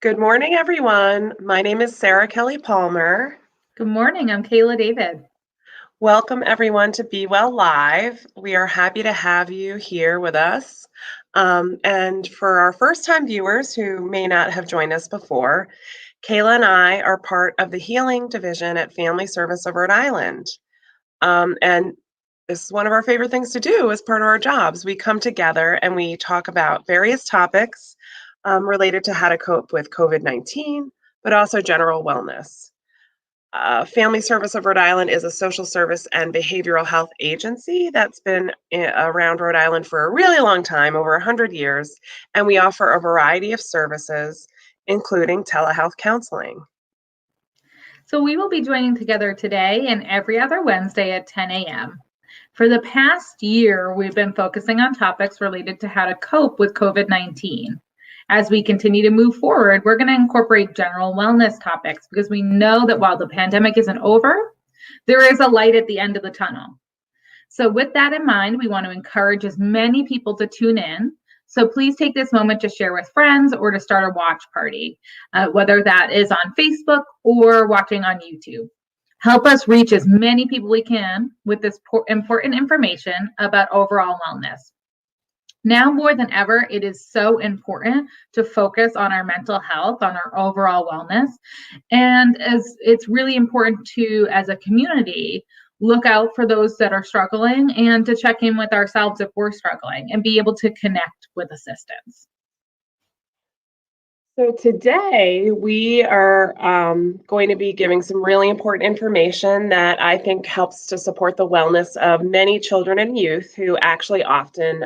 Good morning, everyone. My name is Sarah Kelly Palmer. Good morning. I'm Kayla David. Welcome, everyone, to Be Well Live. We are happy to have you here with us. And for our first-time viewers who may not have joined us before, Kayla and I are part of the Healing Division at Family Service of Rhode Island. And this is one of our favorite things to do as part of our jobs. We come together and we talk about various topics related to how to cope with COVID-19, but also general wellness. Family Service of Rhode Island is a social service and behavioral health agency that's been around Rhode Island for a really long time, over 100 years, and we offer a variety of services, including telehealth counseling. So we will be joining together today and every other Wednesday at 10 a.m. For the past year, we've been focusing on topics related to how to cope with COVID-19. As we continue to move forward, we're going to incorporate general wellness topics because we know that while the pandemic isn't over, there is a light at the end of the tunnel. So with that in mind, we want to encourage as many people to tune in. So please take this moment to share with friends or to start a watch party, whether that is on Facebook or watching on YouTube. Help us reach as many people we can with this important information about overall wellness. Now more than ever, it is so important to focus on our mental health, on our overall wellness. And as it's really important to, as a community, look out for those that are struggling and to check in with ourselves if we're struggling and be able to connect with assistance. So today we are going to be giving some really important information that I think helps to support the wellness of many children and youth who actually often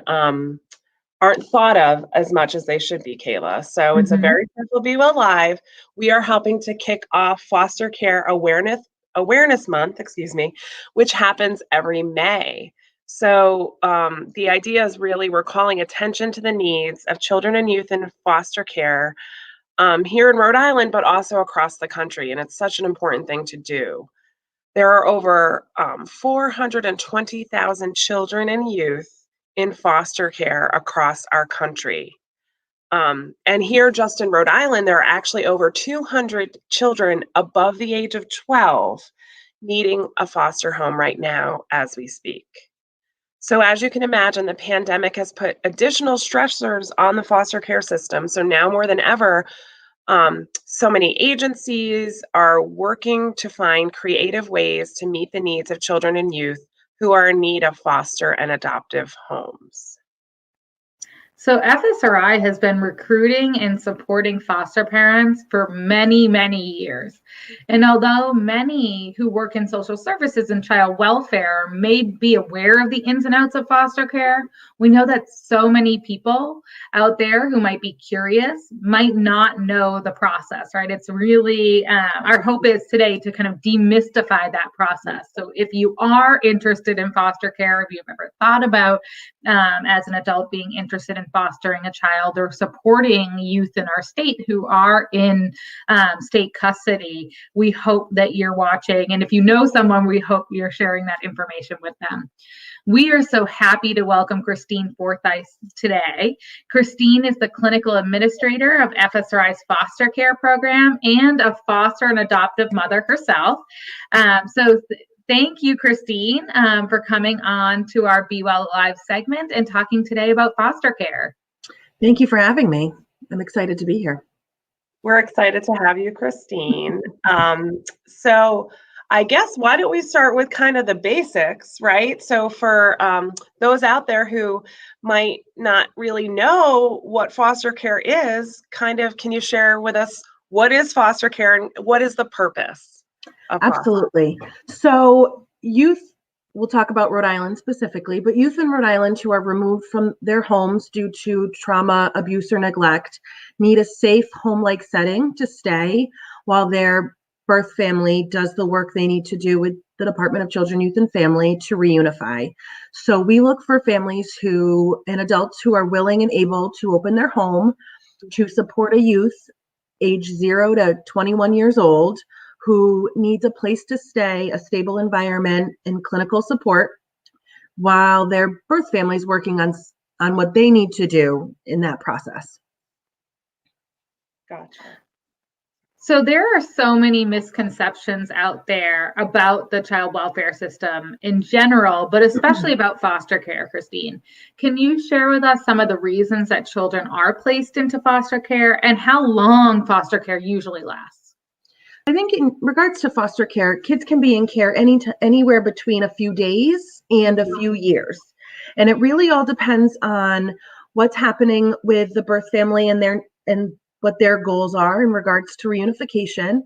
aren't thought of as much as they should be, Kayla. So it's a very special Be Well Live. We are helping to kick off Foster Care Awareness Month, which happens every May. So the idea is really we're calling attention to the needs of children and youth in foster care here in Rhode Island, but also across the country. And it's such an important thing to do. There are over 420,000 children and youth in foster care across our country. And here just in Rhode Island, there are actually over 200 children above the age of 12 needing a foster home right now as we speak. So as you can imagine, the pandemic has put additional stressors on the foster care system. So now more than ever, so many agencies are working to find creative ways to meet the needs of children and youth who are in need of foster and adoptive homes. So FSRI has been recruiting and supporting foster parents for many, many years. And although many who work in social services and child welfare may be aware of the ins and outs of foster care, we know that so many people out there who might be curious might not know the process, right? It's really, our hope is today to kind of demystify that process. So if you are interested in foster care, if you've ever thought about as an adult being interested in fostering a child or supporting youth in our state who are in state custody, we hope that you're watching. And if you know someone, we hope you're sharing that information with them. We are so happy to welcome Christine Forsyth today. Christine is the clinical administrator of FSRI's foster care program and a foster and adoptive mother herself. Thank you, Christine, for coming on to our Be Well Live segment and talking today about foster care. Thank you for having me. I'm excited to be here. We're excited to have you, Christine. So I guess why don't we start with kind of the basics, right? So for those out there who might not really know what foster care is, can you share with us what is foster care and what is the purpose? Absolutely. So youth, we'll talk about Rhode Island specifically, but youth in Rhode Island who are removed from their homes due to trauma, abuse, or neglect need a safe home-like setting to stay while their birth family does the work they need to do with the Department of Children, Youth, and Family to reunify. So we look for families and adults who are willing and able to open their home to support a youth age 0 to 21 years old who needs a place to stay, a stable environment, and clinical support while their birth family is working on what they need to do in that process. Gotcha. So there are so many misconceptions out there about the child welfare system in general, but especially about foster care, Christine. Can you share with us some of the reasons that children are placed into foster care and how long foster care usually lasts? I think in regards to foster care, kids can be in care anywhere between a few days and a few years. And it really all depends on what's happening with the birth family and what their goals are in regards to reunification.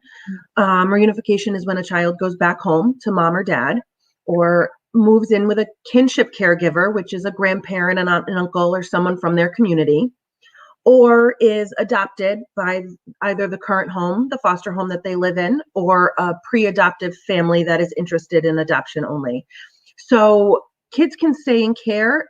Reunification is when a child goes back home to mom or dad, or moves in with a kinship caregiver, which is a grandparent, an aunt, an uncle, or someone from their community, or is adopted by either the current home, the foster home that they live in, or a pre-adoptive family that is interested in adoption only. So kids can stay in care.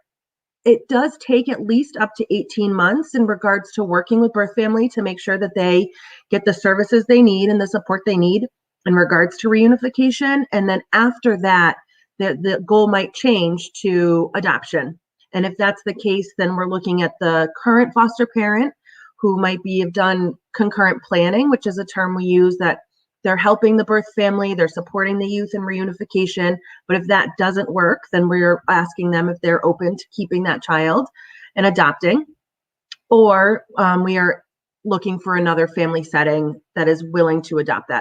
It does take at least up to 18 months in regards to working with birth family to make sure that they get the services they need and the support they need in regards to reunification. And then after that, the goal might change to adoption. And if that's the case, then we're looking at the current foster parent who might have done concurrent planning, which is a term we use, that they're helping the birth family, they're supporting the youth in reunification. But if that doesn't work, then we're asking them if they're open to keeping that child and adopting, or we are looking for another family setting that is willing to adopt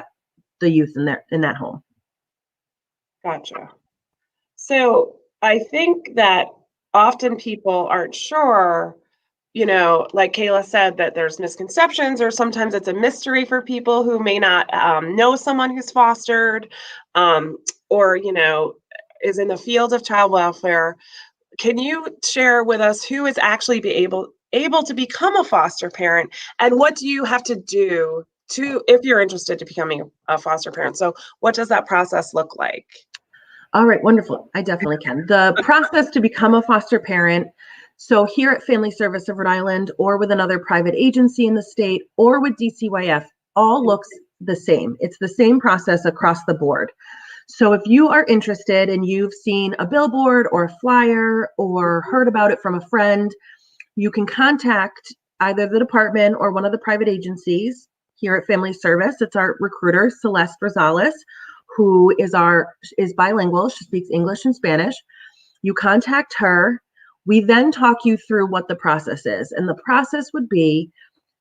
the youth in that home. Gotcha. So I think that often people aren't sure, like Kayla said, that there's misconceptions, or sometimes it's a mystery for people who may not know someone who's fostered, or, is in the field of child welfare. Can you share with us who is actually able to become a foster parent, and what do you have to do if you're interested to becoming a foster parent? So what does that process look like? All right, wonderful. I definitely can. The process to become a foster parent, so here at Family Service of Rhode Island, or with another private agency in the state, or with DCYF, all looks the same. It's the same process across the board. So if you are interested and you've seen a billboard or a flyer or heard about it from a friend, you can contact either the department or one of the private agencies here at Family Service. It's our recruiter, Celeste Rosales, who is bilingual. She speaks English and Spanish. You contact her. We then talk you through what the process is. And the process would be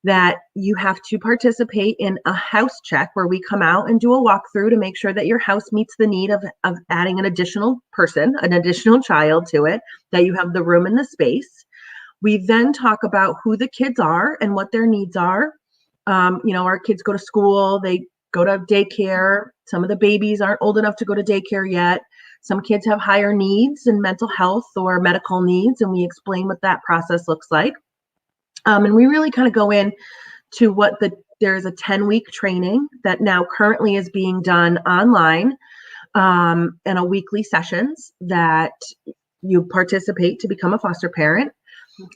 that you have to participate in a house check where we come out and do a walkthrough to make sure that your house meets the need of adding an additional person, an additional child to it, that you have the room and the space. We then talk about who the kids are and what their needs are. Our kids go to school, they go to daycare. Some of the babies aren't old enough to go to daycare yet. Some kids have higher needs and mental health or medical needs, and we explain what that process looks like. And we really kind of go in to there's a 10-week training that now currently is being done online, and a weekly sessions that you participate to become a foster parent.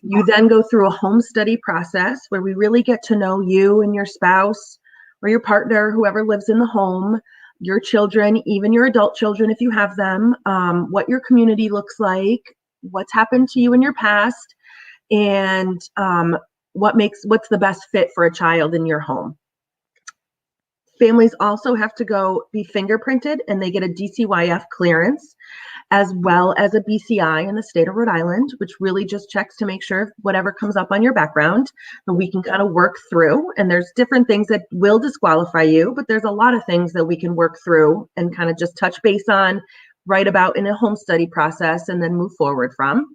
You then go through a home study process where we really get to know you and your spouse or your partner, whoever lives in the home, your children, even your adult children if you have them, what your community looks like, what's happened to you in your past, and what's the best fit for a child in your home. Families also have to go be fingerprinted, and they get a DCYF clearance, as well as a BCI in the state of Rhode Island, which really just checks to make sure whatever comes up on your background that we can kind of work through. And there's different things that will disqualify you, but there's a lot of things that we can work through and kind of just touch base on, write about in a home study process, and then move forward from.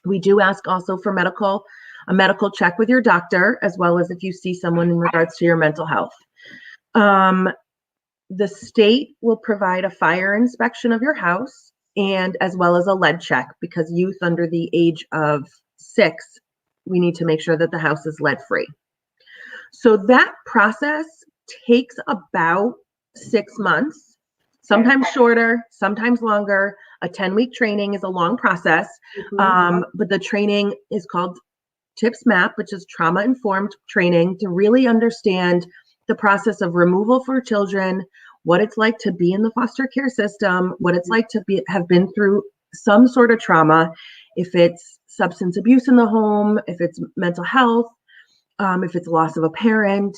We do ask also for a medical check with your doctor, as well as if you see someone in regards to your mental health. The state will provide a fire inspection of your house, and as well as a lead check, because youth under the age of 6, we need to make sure that the house is lead free. So that process takes about 6 months, sometimes shorter, sometimes longer. A 10-week training is a long process, but the training is called TIPS MAP, which is trauma-informed training, to really understand the process of removal for children, what it's like to be in the foster care system, what it's like to have been through some sort of trauma, if it's substance abuse in the home, if it's mental health, if it's loss of a parent,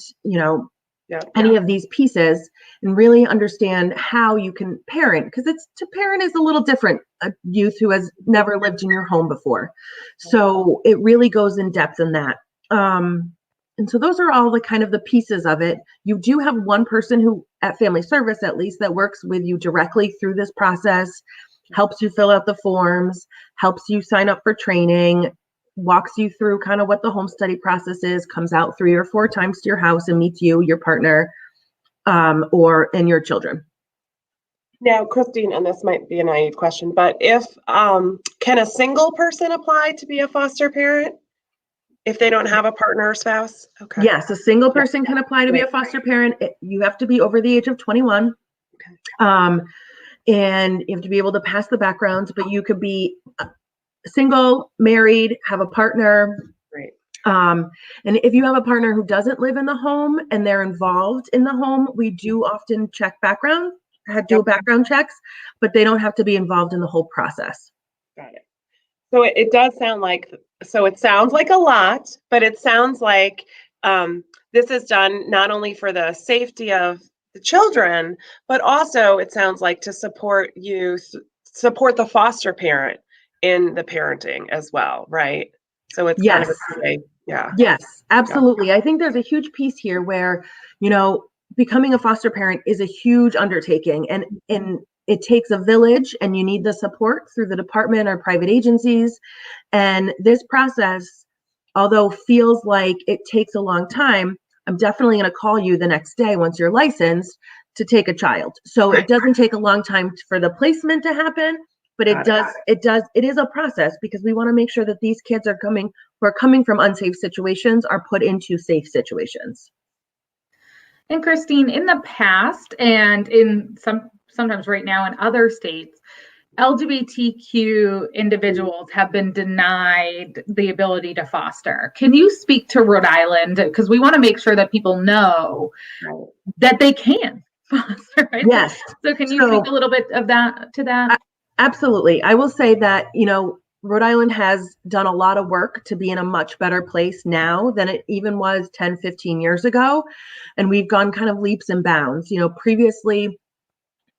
any of these pieces and really understand how you can parent, because it's to parent is a little different, a youth who has never lived in your home before. So it really goes in depth in that. And so those are all the kind of the pieces of it. You do have one person who at Family Service, at least, that works with you directly through this process, helps you fill out the forms, helps you sign up for training, walks you through kind of what the home study process is, comes out 3 or 4 times to your house and meets you, your partner, and your children. Now, Christine, and this might be a naive question, but if can a single person apply to be a foster parent if they don't have a partner or spouse? Okay. Yes, a single person can apply to be a foster parent. You have to be over the age of 21. Okay. And you have to be able to pass the backgrounds, but you could be single, married, have a partner. Great. And if you have a partner who doesn't live in the home and they're involved in the home, we do often check background, do background checks, but they don't have to be involved in the whole process. Got it. So it does sound like, so it sounds like a lot, but it sounds like this is done not only for the safety of the children, but also it sounds like to support the foster parent in the parenting as well, right? So it's kind of a way, Yes, absolutely. I think there's a huge piece here where, becoming a foster parent is a huge undertaking, and it takes a village, and you need the support through the department or private agencies. And this process, although feels like it takes a long time, I'm definitely going to call you the next day once you're licensed to take a child. So it doesn't take a long time for the placement to happen, but it is a process, because we want to make sure that these kids who are coming from unsafe situations are put into safe situations. And Christine, in the past and in sometimes right now in other states, LGBTQ individuals have been denied the ability to foster. Can you speak to Rhode Island? Because we want to make sure that people know that they can foster, right? Yes. So can you speak a little bit of that? Absolutely. I will say that, Rhode Island has done a lot of work to be in a much better place now than it even was 10, 15 years ago. And we've gone kind of leaps and bounds. Previously,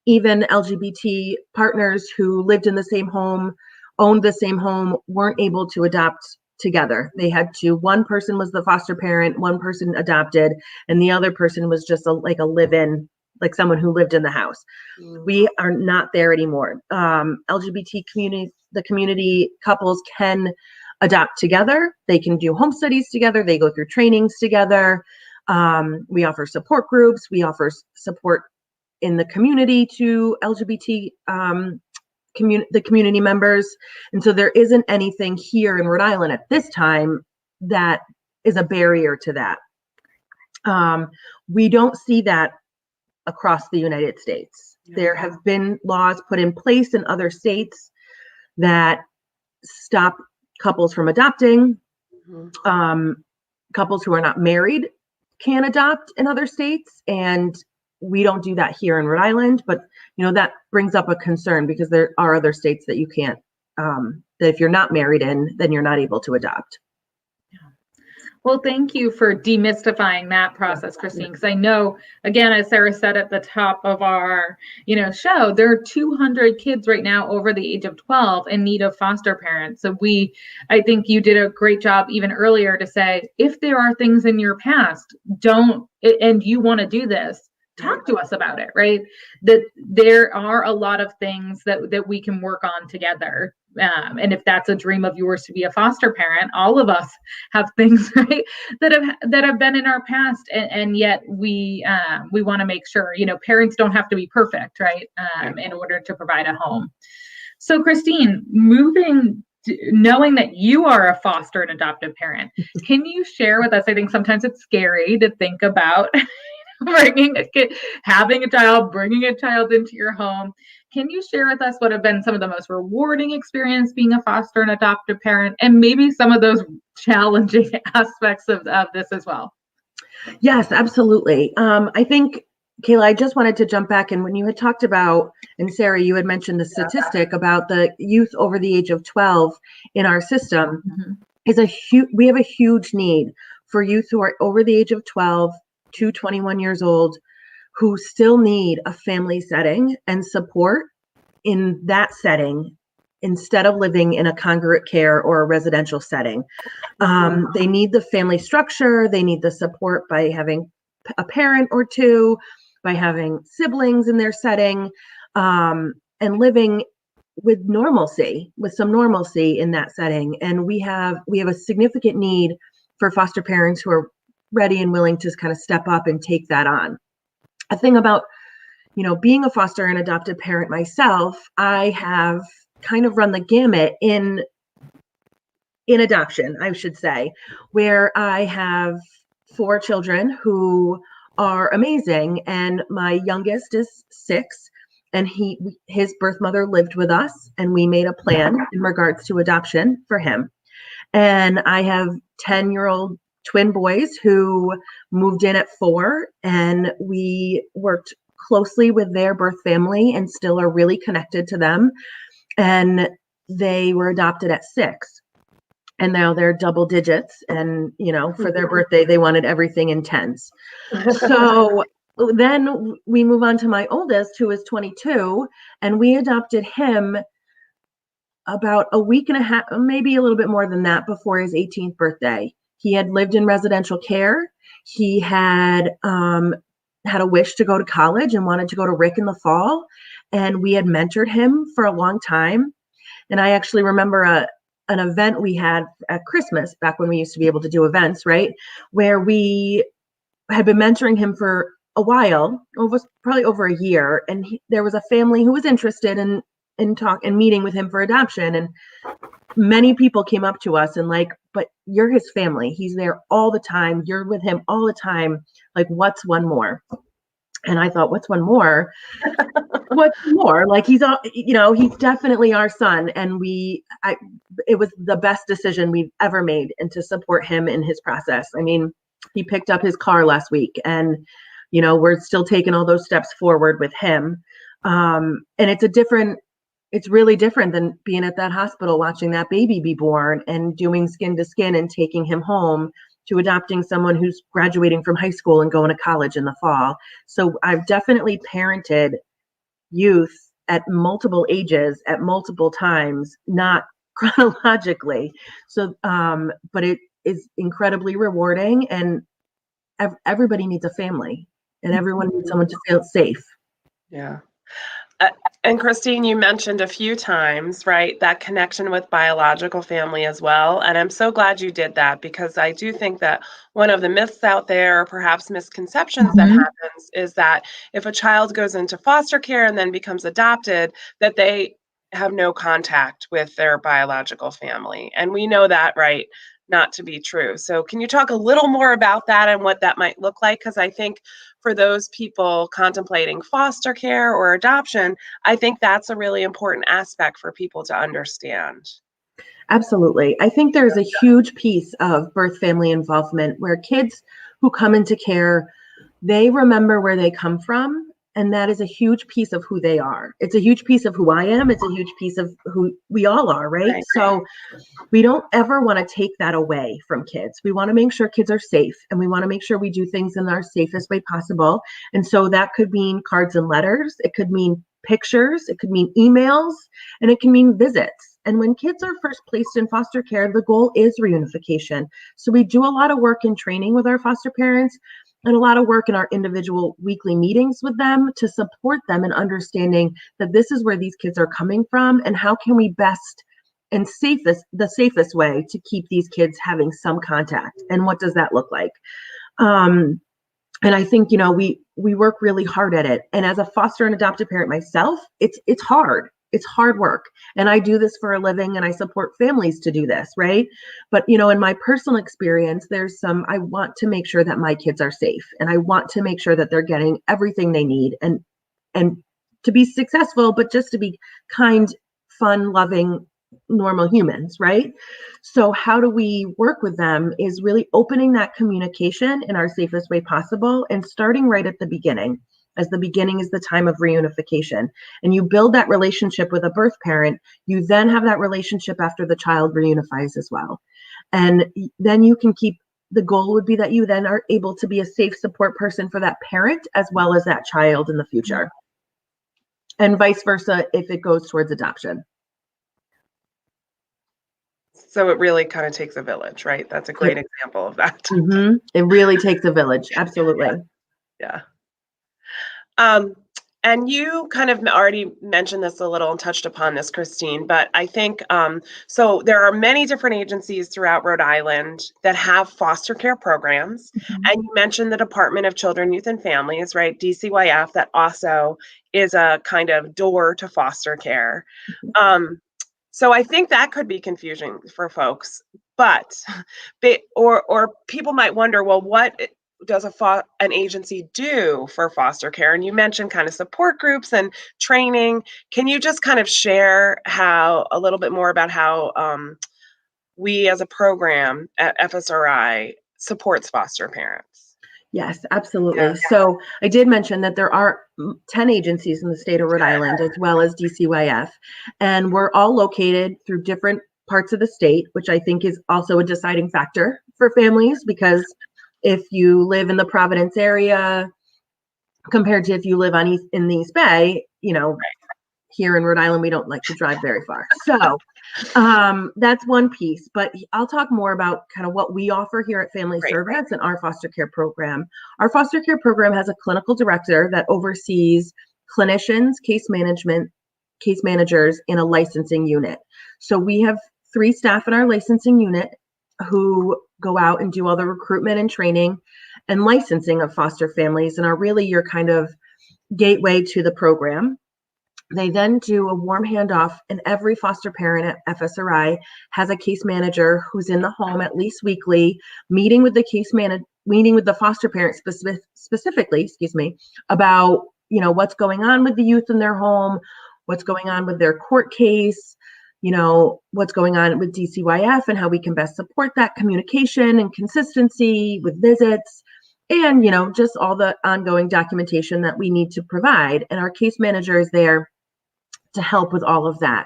even LGBT partners who lived in the same home, owned the same home, weren't able to adopt together. They had to, one person was the foster parent, one person adopted, and the other person was just a live-in, like someone who lived in the house. We are not there anymore. LGBT community couples can adopt together. They can do home studies together. They go through trainings together. We offer support groups. We offer support in the community to LGBT the community members. And so there isn't anything here in Rhode Island at this time that is a barrier to that. We don't see that across the United States. There have been laws put in place in other states that stop couples from adopting. Couples who are not married can adopt in other states, and we don't do that here in Rhode Island. But that brings up a concern, because there are other states that you can't, that if you're not married in, then you're not able to adopt. Well, thank you for demystifying that process, Christine, because I know, again, as Sarah said at the top of our, show, there are 200 kids right now over the age of 12 in need of foster parents. So I think you did a great job even earlier to say, if there are things in your past, and you want to do this, talk to us about it, right? That there are a lot of things that we can work on together. And if that's a dream of yours to be a foster parent, all of us have things, right, that have been in our past, and yet we want to make sure, parents don't have to be perfect, right, in order to provide a home. So Christine, knowing that you are a foster and adoptive parent, can you share with us? I think sometimes it's scary to think about having a child, bringing a child into your home. Can you share with us what have been some of the most rewarding experience being a foster and adoptive parent, and maybe some of those challenging aspects of this as well? Yes, absolutely. I think, Kayla, I just wanted to jump back, and when you had talked about, and Sarah, you had mentioned the statistic about the youth over the age of 12 in our system, we have a huge need for youth who are over the age of 12 to 21 years old who still need a family setting and support in that setting instead of living in a congregate care or a residential setting. They need the family structure. They need the support by having a parent or two, by having siblings in their setting, and living with some normalcy in that setting. And we have a significant need for foster parents who are ready and willing to kind of step up and take that on. A thing about, being a foster and adopted parent myself, I have kind of run the gamut in adoption, I should say, where I have 4 children who are amazing. And my youngest is 6, and his birth mother lived with us, and we made a plan in regards to adoption for him. And I have 10-year-old twin boys who moved in at 4, and we worked closely with their birth family and still are really connected to them. And they were adopted at 6. And now they're double digits. And, for their birthday, they wanted everything in 10s. So then we move on to my oldest, who is 22, and we adopted him about a week and a half, maybe a little bit more than that, before his 18th birthday. He had lived in residential care. He had had a wish to go to college and wanted to go to Rick in the fall. And we had mentored him for a long time. And I actually remember an event we had at Christmas, back when we used to be able to do events, right? Where we had been mentoring him for a while, probably over a year. And there was a family who was interested in meeting with him for adoption. And many people came up to us and but you're his family. He's there all the time. You're with him all the time. What's one more? And I thought, what's one more? What's more? He's all, he's definitely our son. And it was the best decision we've ever made, and to support him in his process. I mean, he picked up his car last week, and, we're still taking all those steps forward with him. And it's really different than being at that hospital, watching that baby be born and doing skin to skin and taking him home, to adopting someone who's graduating from high school and going to college in the fall. So I've definitely parented youth at multiple ages, at multiple times, not chronologically. So, but it is incredibly rewarding, and everybody needs a family, and everyone needs someone to feel safe. Yeah. And Christine, you mentioned a few times, right, that connection with biological family as well. And I'm so glad you did that, because I do think that one of the myths out there, or perhaps misconceptions that happens, is that if a child goes into foster care and then becomes adopted, that they have no contact with their biological family. And we know that, right, not to be true. So can you talk a little more about that and what that might look like? Because I think for those people contemplating foster care or adoption, I think that's a really important aspect for people to understand. Absolutely. I think there's a huge piece of birth family involvement where kids who come into care, they remember where they come from. And that is a huge piece of who they are. It's a huge piece of who I am. It's a huge piece of who we all are, right? So we don't ever want to take that away from kids. We want to make sure kids are safe, and we want to make sure we do things in our safest way possible. And so that could mean cards and letters. It could mean pictures. It could mean emails, and it can mean visits. And when kids are first placed in foster care, the goal is reunification. So we do a lot of work in training with our foster parents, and a lot of work in our individual weekly meetings with them to support them in understanding that this is where these kids are coming from, and how can we best and the safest way to keep these kids having some contact, and what does that look like? And I think, we work really hard at it. And as a foster and adopted parent myself, it's hard. It's hard work. And I do this for a living, and I support families to do this, right? But, in my personal experience, I want to make sure that my kids are safe, and I want to make sure that they're getting everything they need, and to be successful, but just to be kind, fun, loving, normal humans, right? So how do we work with them is really opening that communication in our safest way possible, and starting right at the beginning, as the beginning is the time of reunification. And you build that relationship with a birth parent. You then have that relationship after the child reunifies as well. And then you can keep the goal would be that you then are able to be a safe support person for that parent as well as that child in the future. And vice versa if it goes towards adoption. So it really kind of takes a village, right? That's a great example of that. Mm-hmm. It really takes a village. Absolutely. Yeah. And you kind of already mentioned this a little and touched upon this, Christine, but I think, so there are many different agencies throughout Rhode Island that have foster care programs. And you mentioned the Department of Children, Youth and Families, right? DCYF, that also is a kind of door to foster care. So I think that could be confusing for folks, but or people might wonder, well, what does an agency do for foster care? And you mentioned kind of support groups and training. Can you just kind of share a little bit more about how we as a program at FSRI supports foster parents? Yes, absolutely. So I did mention that there are 10 agencies in the state of Rhode Island, as well as DCYF, and we're all located through different parts of the state, which I think is also a deciding factor for families, because if you live in the Providence area compared to if you live in the East Bay, here in Rhode Island, we don't like to drive very far. So that's one piece, but I'll talk more about kind of what we offer here at Family Service and our foster care program. Our foster care program has a clinical director that oversees clinicians, case managers in a licensing unit. So we have 3 staff in our licensing unit who go out and do all the recruitment and training and licensing of foster families and are really your kind of gateway to the program. They then do a warm handoff, and every foster parent at FSRI has a case manager who's in the home at least weekly, meeting with the foster parent specifically, about what's going on with the youth in their home, what's going on with their court case, what's going on with DCYF and how we can best support that communication and consistency with visits, and just all the ongoing documentation that we need to provide. And our case manager is there to help with all of that.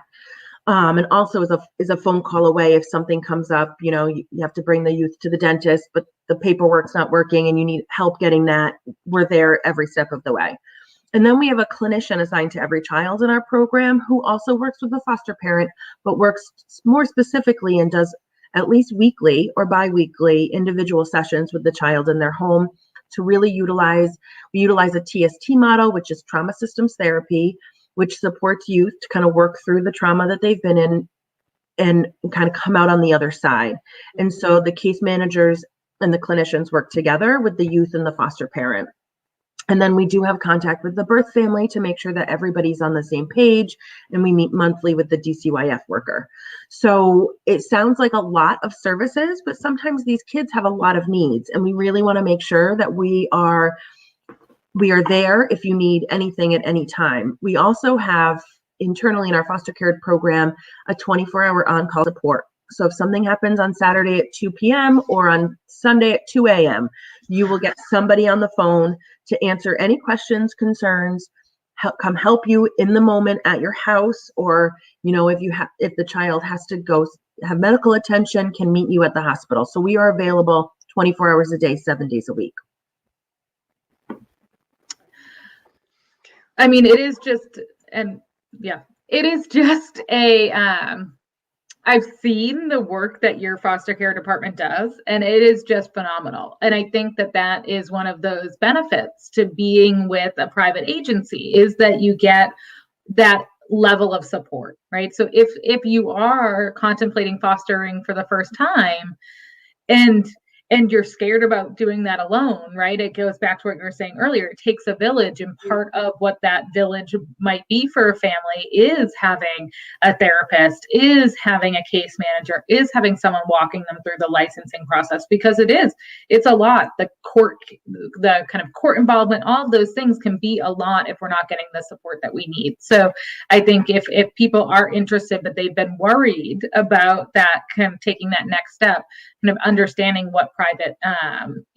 And also is a phone call away if something comes up. You have to bring the youth to the dentist, but the paperwork's not working and you need help getting that. We're there every step of the way. And then we have a clinician assigned to every child in our program who also works with the foster parent, but works more specifically and does at least weekly or bi-weekly individual sessions with the child in their home to really we utilize a TST model, which is trauma systems therapy, which supports youth to kind of work through the trauma that they've been in and kind of come out on the other side. And so the case managers and the clinicians work together with the youth and the foster parent. And then we do have contact with the birth family to make sure that everybody's on the same page, and we meet monthly with the DCYF worker. So it sounds like a lot of services, but sometimes these kids have a lot of needs, and we really want to make sure that we are there if you need anything at any time. We also have internally in our foster care program a 24-hour on-call support. So if something happens on Saturday at 2 p.m. or on Sunday at 2 a.m., you will get somebody on the phone to answer any questions, concerns, help you in the moment at your house, or if the child has to go have medical attention, can meet you at the hospital. So we are available 24 hours a day, 7 days a week. I mean, it is just I've seen the work that your foster care department does, and it is just phenomenal. And I think that is one of those benefits to being with a private agency, is that you get that level of support, right? So if you are contemplating fostering for the first time and you're scared about doing that alone, right? It goes back to what you were saying earlier. It takes a village, and part of what that village might be for a family is having a therapist, is having a case manager, is having someone walking them through the licensing process, because it's a lot. The kind of court involvement, all of those things can be a lot if we're not getting the support that we need. So I think if people are interested, but they've been worried about that, kind of taking that next step, kind of understanding what private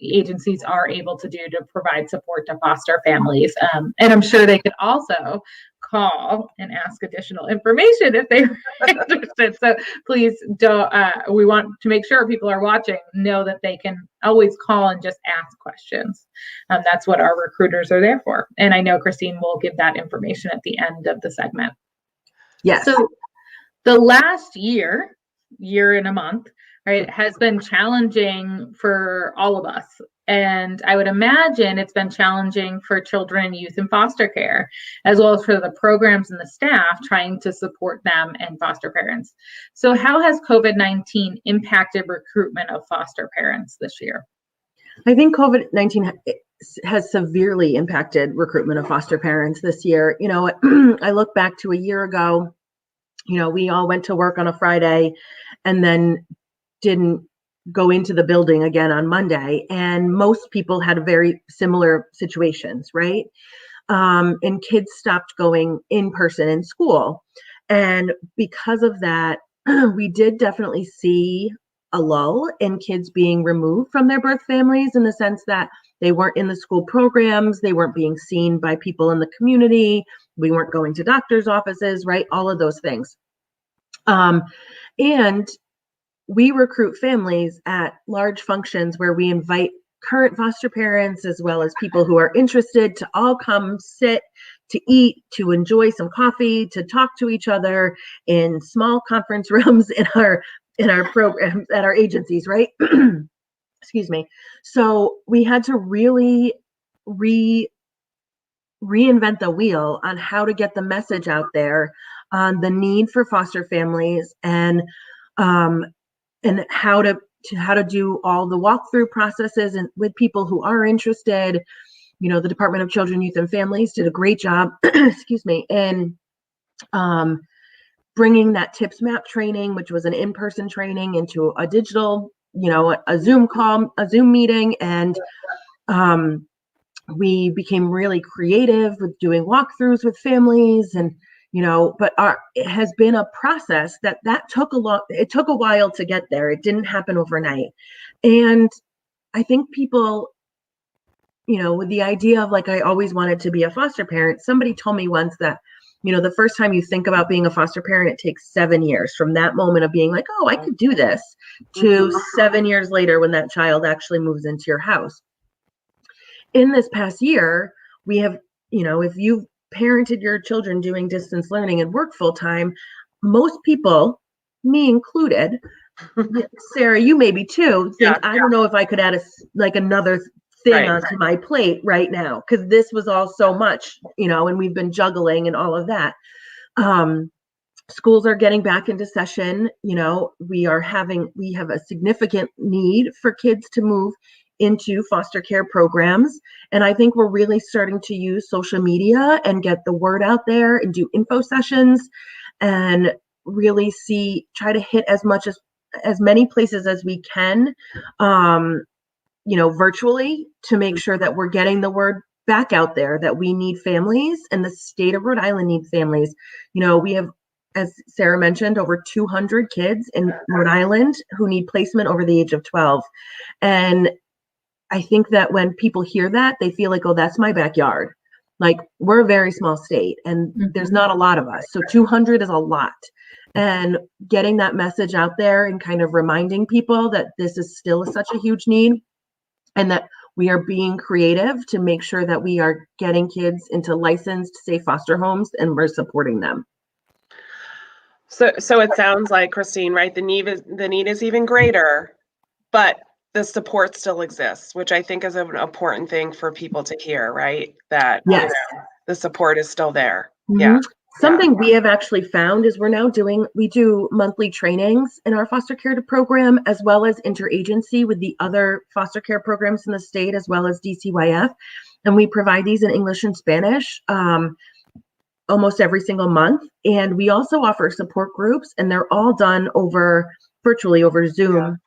agencies are able to do to provide support to foster families. And I'm sure they could also call and ask additional information if they're interested. So please don't, we want to make sure people are watching know that they can always call and just ask questions. That's what our recruiters are there for. And I know Christine will give that information at the end of the segment. Yes. So the last year and a month, right, has been challenging for all of us. And I would imagine it's been challenging for children and youth in foster care, as well as for the programs and the staff trying to support them and foster parents. So how has COVID-19 impacted recruitment of foster parents this year? I think COVID-19 has severely impacted recruitment of foster parents this year. You know, I look back to a year ago, you know, we all went to work on a Friday and then didn't go into the building again on Monday. And most people had very similar situations, right? And kids stopped going in person in school. And because of that, we did definitely see a lull in kids being removed from their birth families, in the sense that they weren't in the school programs, they weren't being seen by people in the community, we weren't going to doctors' offices, right? All of those things. And we recruit families at large functions where we invite current foster parents as well as people who are interested to all come sit, to eat, to enjoy some coffee, to talk to each other in small conference rooms in our programs at our agencies, right? Excuse me. So we had to really reinvent the wheel on how to get the message out there on the need for foster families, and how to do all the walkthrough processes and with people who are interested. You know, the Department of Children, Youth, and Families did a great job, excuse me, in bringing that TIPS map training, which was an in-person training, into a digital, you know, a Zoom call, a Zoom meeting. And we became really creative with doing walkthroughs with families, and, you know, but it has been a process that took it took a while to get there. It didn't happen overnight. And I think people, you know, with the idea of, like, I always wanted to be a foster parent, somebody told me once that, you know, the first time you think about being a foster parent, it takes 7 years from that moment of being like, oh, I could do this, to 7 years later when that child actually moves into your house. In this past year, we have, you know, if you've parented your children doing distance learning and work full time, most people, me included, Sarah, you maybe too, think, I don't know if I could add another thing onto my plate right now, because this was all so much, you know, and we've been juggling and all of that. Schools are getting back into session. You know, we have a significant need for kids to move into foster care programs. And I think we're really starting to use social media and get the word out there and do info sessions, and really try to hit as many places as we can, you know, virtually, to make sure that we're getting the word back out there that we need families, and the state of Rhode Island needs families. You know, we have, as Sarah mentioned, over 200 kids in Rhode Island who need placement over the age of 12. And I think that when people hear that, they feel like, oh, that's my backyard. Like, we're a very small state and there's not a lot of us. So 200 is a lot. And getting that message out there and kind of reminding people that this is still such a huge need, and that we are being creative to make sure that we are getting kids into licensed, safe foster homes, and we're supporting them. So it sounds like, Christine, right? The need is even greater, but the support still exists, which I think is an important thing for people to hear, right? That, yes, you know, the support is still there. Mm-hmm. Yeah. Something we have actually found is we do monthly trainings in our foster care program, as well as interagency with the other foster care programs in the state, as well as DCYF. And we provide these in English and Spanish almost every single month. And we also offer support groups, and they're all done virtually over Zoom.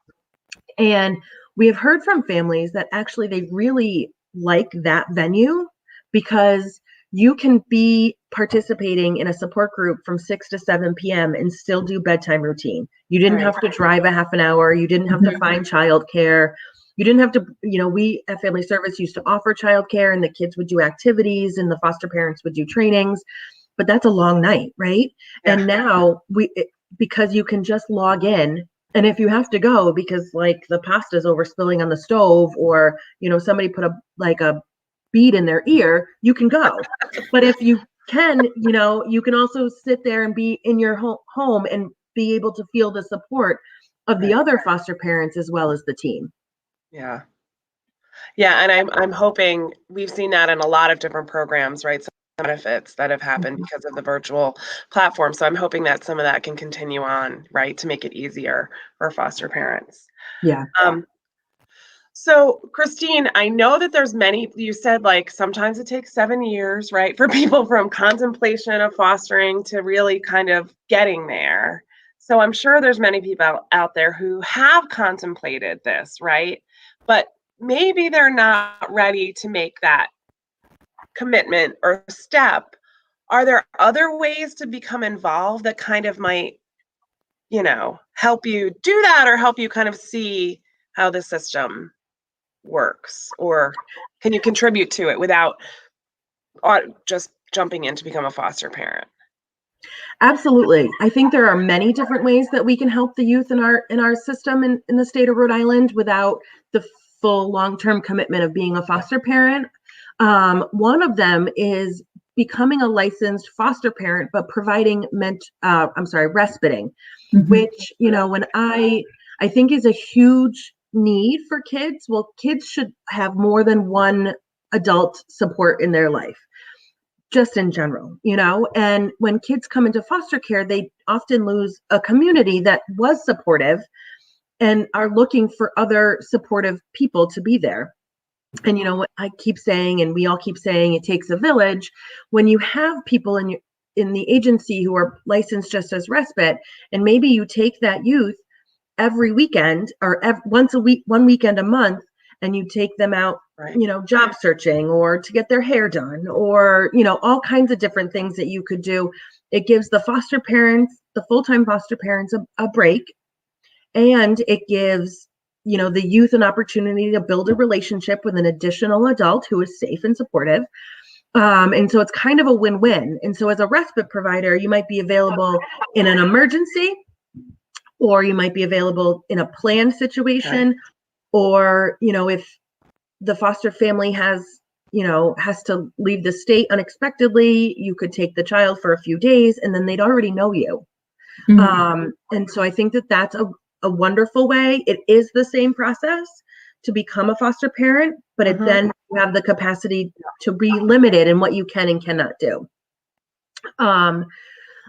Yeah. And we have heard from families that actually they really like that venue, because you can be participating in a support group from 6 to 7 p.m. and still do bedtime routine. You didn't have to drive a half an hour. You didn't have to find childcare. You didn't have to, you know, we at Family Service used to offer childcare, and the kids would do activities and the foster parents would do trainings. but that's a long night, right? Yeah. And now because you can just log in, and if you have to go because like the pasta's overspilling on the stove, or somebody put a bead in their ear, you can go. But if you can, you can also sit there and be in your home and be able to feel the support of the other foster parents as well as the team. Yeah. Yeah, and I'm hoping we've seen that in a lot of different programs, right? Some benefits that have happened because of the virtual platform. So I'm hoping that some of that can continue on, right, to make it easier for foster parents. Yeah. So Christine, I know that there's many, you said like sometimes it takes 7 years, right, for people from contemplation of fostering to really kind of getting there. So I'm sure there's many people out there who have contemplated this, right? But maybe they're not ready to make that commitment or step. Are there other ways to become involved that kind of might, help you do that, or help you kind of see how the system works? Or can you contribute to it without just jumping in to become a foster parent? Absolutely. I think there are many different ways that we can help the youth in our system in the state of Rhode Island without the full long-term commitment of being a foster parent. One of them is becoming a licensed foster parent, but providing respiting, which, when I think is a huge need for kids. Well, kids should have more than one adult support in their life, just in general, and when kids come into foster care, they often lose a community that was supportive and are looking for other supportive people to be there. And what I keep saying, and we all keep saying, it takes a village. When you have people in the agency who are licensed just as respite, and maybe you take that youth every weekend or once a week, one weekend a month, and you take them out, Right. Job searching or to get their hair done, or, all kinds of different things that you could do. It gives the foster parents, the full-time foster parents, a break. And it gives, the youth an opportunity to build a relationship with an additional adult who is safe and supportive. And so it's kind of a win-win. And so as a respite provider, you might be available in an emergency, or you might be available in a planned situation, Okay. or, if the foster family has to leave the state unexpectedly, you could take the child for a few days and then they'd already know you. And so I think that that's a wonderful way. It is the same process to become a foster parent, but it then you have the capacity to be limited in what you can and cannot do.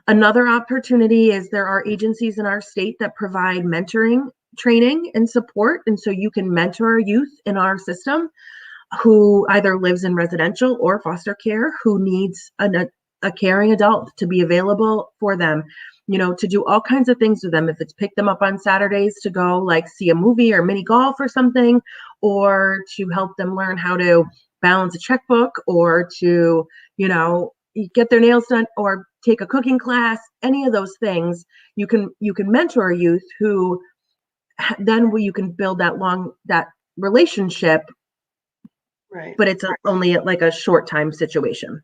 Another opportunity is there are agencies in our state that provide mentoring, training, and support. And so you can mentor youth in our system who either lives in residential or foster care, who needs a caring adult to be available for them, to do all kinds of things with them. If it's pick them up on Saturdays to go like see a movie or mini golf or something, or to help them learn how to balance a checkbook, or to, get their nails done, or take a cooking class, any of those things, you can mentor youth who then you can build that relationship, Right. but it's only like a short time situation.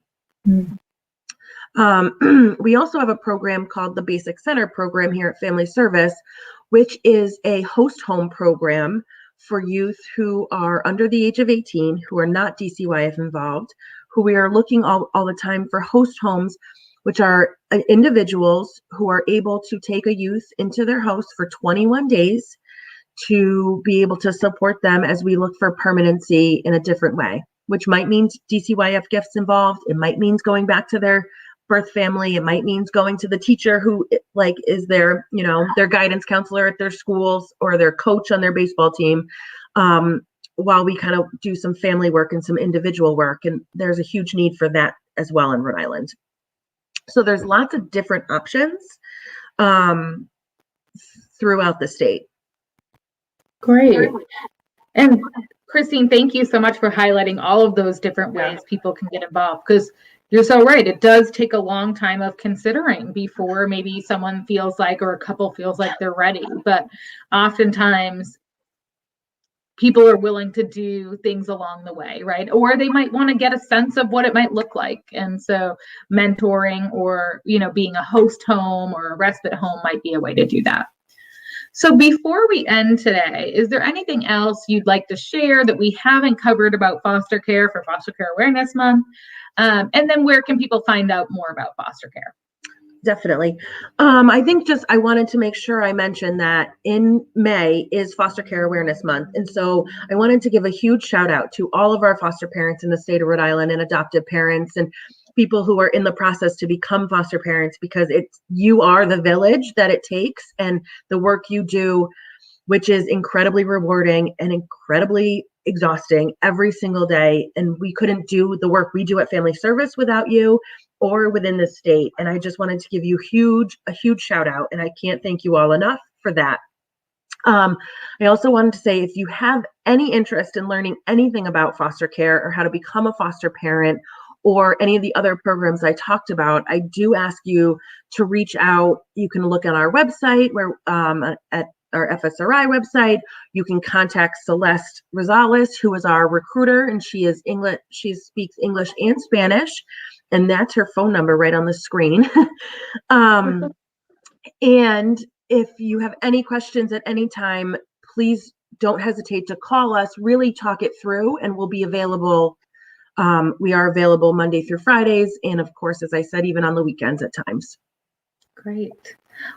We also have a program called the Basic Center program here at Family Service, which is a host home program for youth who are under the age of 18, who are not DCYF involved, who we are looking all the time for host homes, which are individuals who are able to take a youth into their house for 21 days to be able to support them as we look for permanency in a different way, which might mean DCYF gifts involved. It might mean going back to their birth family. It might mean going to the teacher who is their, their guidance counselor at their schools, or their coach on their baseball team, while we kind of do some family work and some individual work. And there's a huge need for that as well in Rhode Island. So there's lots of different options throughout the state. Great. And Christine, thank you so much for highlighting all of those different ways people can get involved, because you're so right. It does take a long time of considering before maybe someone feels like, or a couple feels like they're ready. But oftentimes people are willing to do things along the way, right? Or they might want to get a sense of what it might look like. And so mentoring or, being a host home or a respite home might be a way to do that. So before we end today, is there anything else you'd like to share that we haven't covered about foster care for Foster Care Awareness Month? And then where can people find out more about foster care? Definitely. I think I wanted to make sure I mentioned that in May is Foster Care Awareness Month. And so I wanted to give a huge shout out to all of our foster parents in the state of Rhode Island and adoptive parents and people who are in the process to become foster parents, because you are the village that it takes, and the work you do, which is incredibly rewarding and incredibly exhausting every single day. And we couldn't do the work we do at Family Service without you or within the state. And I just wanted to give you a huge shout out, and I can't thank you all enough for that. I also wanted to say, if you have any interest in learning anything about foster care or how to become a foster parent or any of the other programs I talked about, I do ask you to reach out. You can look on our website at our FSRI website. You can contact Celeste Rosales, who is our recruiter, and she speaks English and Spanish, and that's her phone number right on the screen. And if you have any questions at any time, please don't hesitate to call us, really talk it through, and we'll be available. We are available Monday through Fridays, and of course, as I said, even on the weekends at times. Great.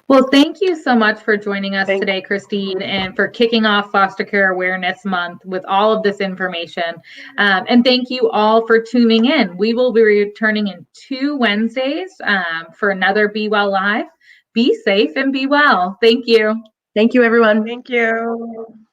Well, thank you so much for joining us today, Christine, and for kicking off Foster Care Awareness Month with all of this information. And thank you all for tuning in. We will be returning in 2 Wednesdays for another Be Well Live. Be safe and be well. Thank you. Thank you, everyone. Thank you.